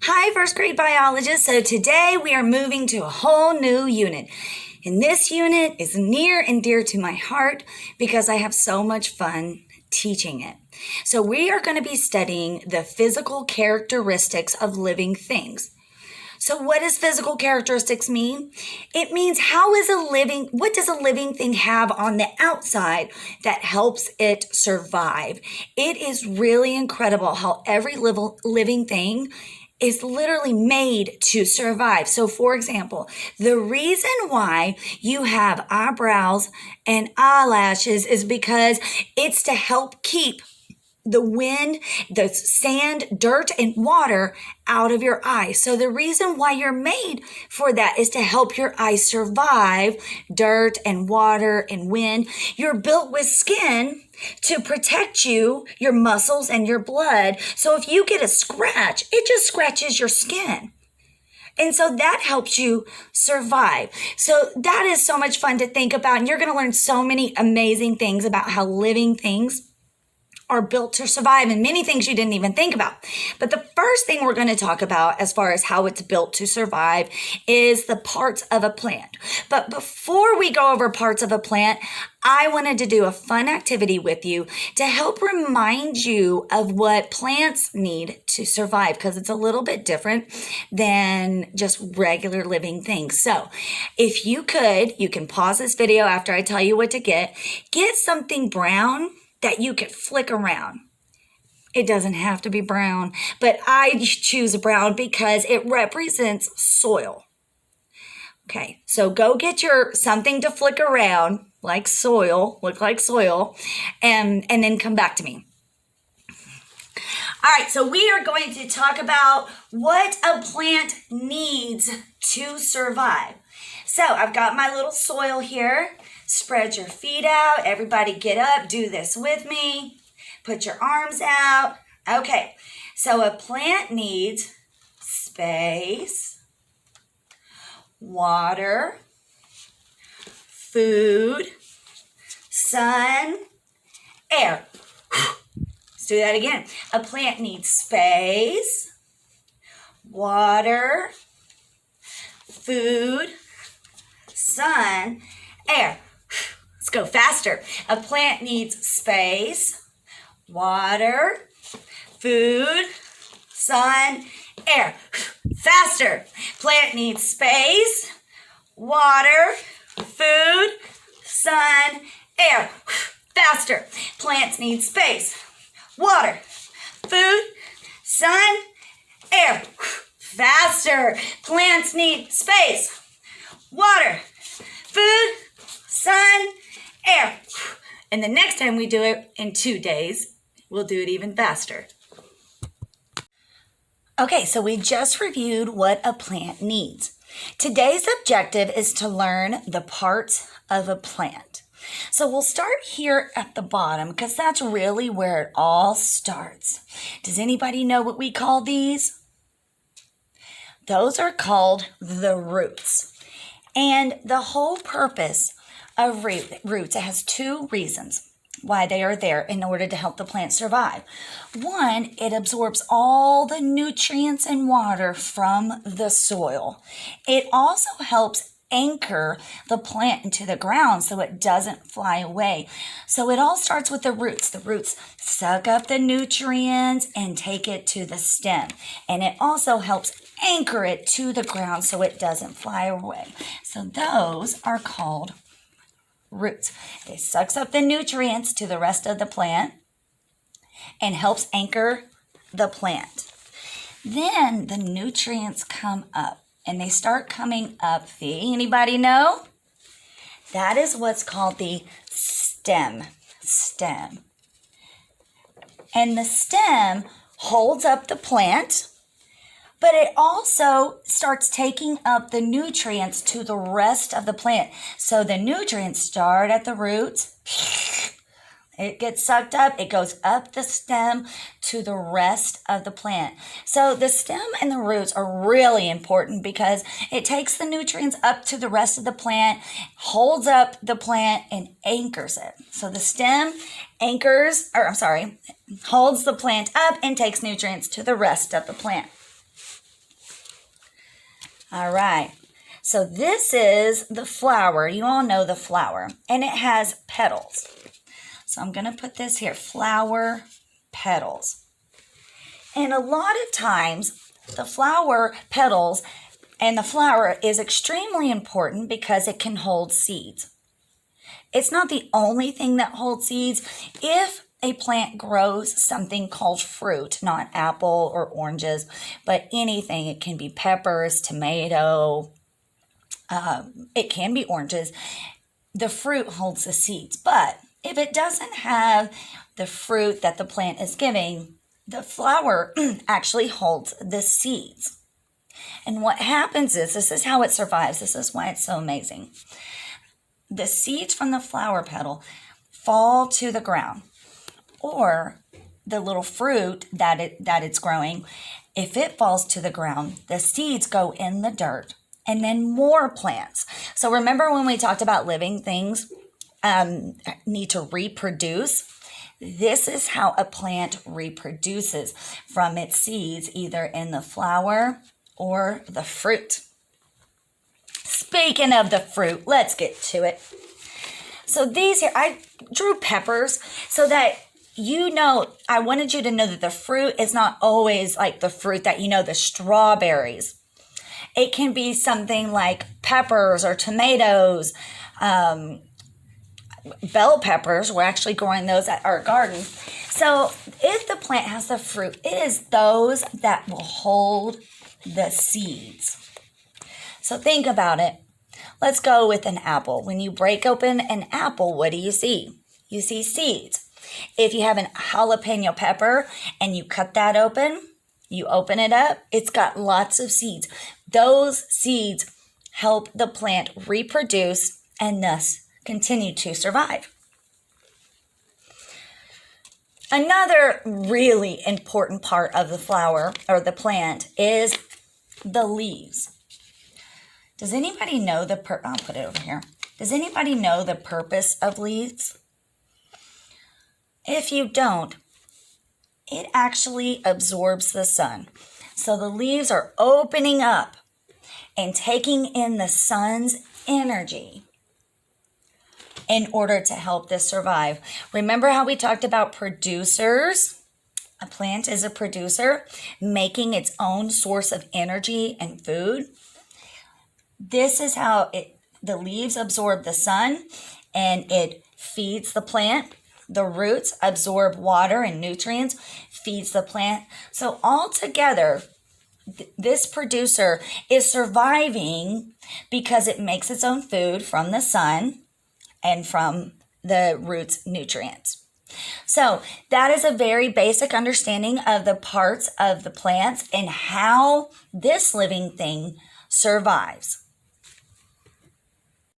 Hi, first grade biologists. So today we are moving to a whole new unit. And this unit is near and dear to my heart because I have so much fun teaching it. So we are going to be studying the physical characteristics of living things. So what does physical characteristics mean? It means what does a living thing have on the outside that helps it survive? It is really incredible how every living thing is literally made to survive. So for example, the reason why you have eyebrows and eyelashes is because it's to help keep the wind, the sand, dirt, and water out of your eyes. So the reason why you're made for that is to help your eyes survive dirt and water and wind. You're built with skin to protect you, your muscles, and your blood. So if you get a scratch, it just scratches your skin. And so that helps you survive. So that is so much fun to think about. And you're going to learn so many amazing things about how living things are built to survive and many things you didn't even think about. But the first thing we're going to talk about as far as how it's built to survive is the parts of a plant. But before we go over parts of a plant, I wanted to do a fun activity with you to help remind you of what plants need to survive because it's a little bit different than just regular living things. So if you can pause this video after I tell you what to get something brown that you could flick around. It doesn't have to be brown, but I choose brown because it represents soil. Okay, so go get something to flick around, like soil, look like soil, and then come back to me. All right, so we are going to talk about what a plant needs to survive. So I've got my little soil here. Spread your feet out. Everybody get up. Do this with me. Put your arms out. Okay. So a plant needs space, water, food, sun, air. Let's do that again. A plant needs space, water, food, sun, air. Let's go faster. A plant needs space, water, food, sun, air. Faster. Plant needs space, water, food, sun, air. Faster. Plants need space, water, food, sun, air. Faster. Plants need space, water, food, sun, air. And the next time we do it in 2 days, we'll do it even faster. Okay, so we just reviewed what a plant needs. Today's objective is to learn the parts of a plant. So we'll start here at the bottom because that's really where it all starts. Does anybody know what we call these? Those are called the roots. And the whole purpose of roots, it has 2 reasons why they are there in order to help the plant survive. One, it absorbs all the nutrients and water from the soil. It also helps anchor the plant into the ground so it doesn't fly away. So it all starts with the roots. The roots suck up the nutrients and take it to the stem. And it also helps anchor it to the ground so it doesn't fly away. So those are called roots. It sucks up the nutrients to the rest of the plant and helps anchor the plant. Then the nutrients come up and they start coming up anybody know? That is what's called the stem. And the stem holds up the plant, but it also starts taking up the nutrients to the rest of the plant. So the nutrients start at the roots. It gets sucked up. It goes up the stem to the rest of the plant. So the stem and the roots are really important because it takes the nutrients up to the rest of the plant, holds up the plant, and anchors it. So the stem holds the plant up and takes nutrients to the rest of the plant. All right. So this is the flower. You all know the flower, and it has petals. So I'm going to put this here, flower petals. And a lot of times the flower petals and the flower is extremely important because it can hold seeds. It's not the only thing that holds seeds. If a plant grows something called fruit, not apple or oranges, but anything, it can be peppers, tomato, it can be oranges, the fruit holds the seeds. But if it doesn't have the fruit that the plant is giving, the flower actually holds the seeds. And what happens is, this is how it survives. This is why it's so amazing. The seeds from the flower petal fall to the ground, or the little fruit that it's growing, if it falls to the ground, the seeds go in the dirt, and then more plants. So remember when we talked about living things need to reproduce? This is how a plant reproduces from its seeds, either in the flower or the fruit. Speaking of the fruit, let's get to it. So these here, I drew peppers so that I wanted you to know that the fruit is not always like the fruit that the strawberries. It can be something like peppers or tomatoes, bell peppers. We're actually growing those at our garden. So if the plant has the fruit, it is those that will hold the seeds. So think about it. Let's go with an apple. When you break open an apple, what do you see? You see seeds. If you have a jalapeno pepper and you cut that open, you open it up, it's got lots of seeds. Those seeds help the plant reproduce and thus continue to survive. Another really important part of the flower or the plant is the leaves. Does anybody know I'll put it over here. Does anybody know the purpose of leaves? If you don't, it actually absorbs the sun. So the leaves are opening up and taking in the sun's energy in order to help this survive. Remember how we talked about producers? A plant is a producer, making its own source of energy and food. This is how the leaves absorb the sun and it feeds the plant. The roots absorb water and nutrients, feeds the plant. So altogether, this producer is surviving because it makes its own food from the sun and from the roots' nutrients. So that is a very basic understanding of the parts of the plants and how this living thing survives.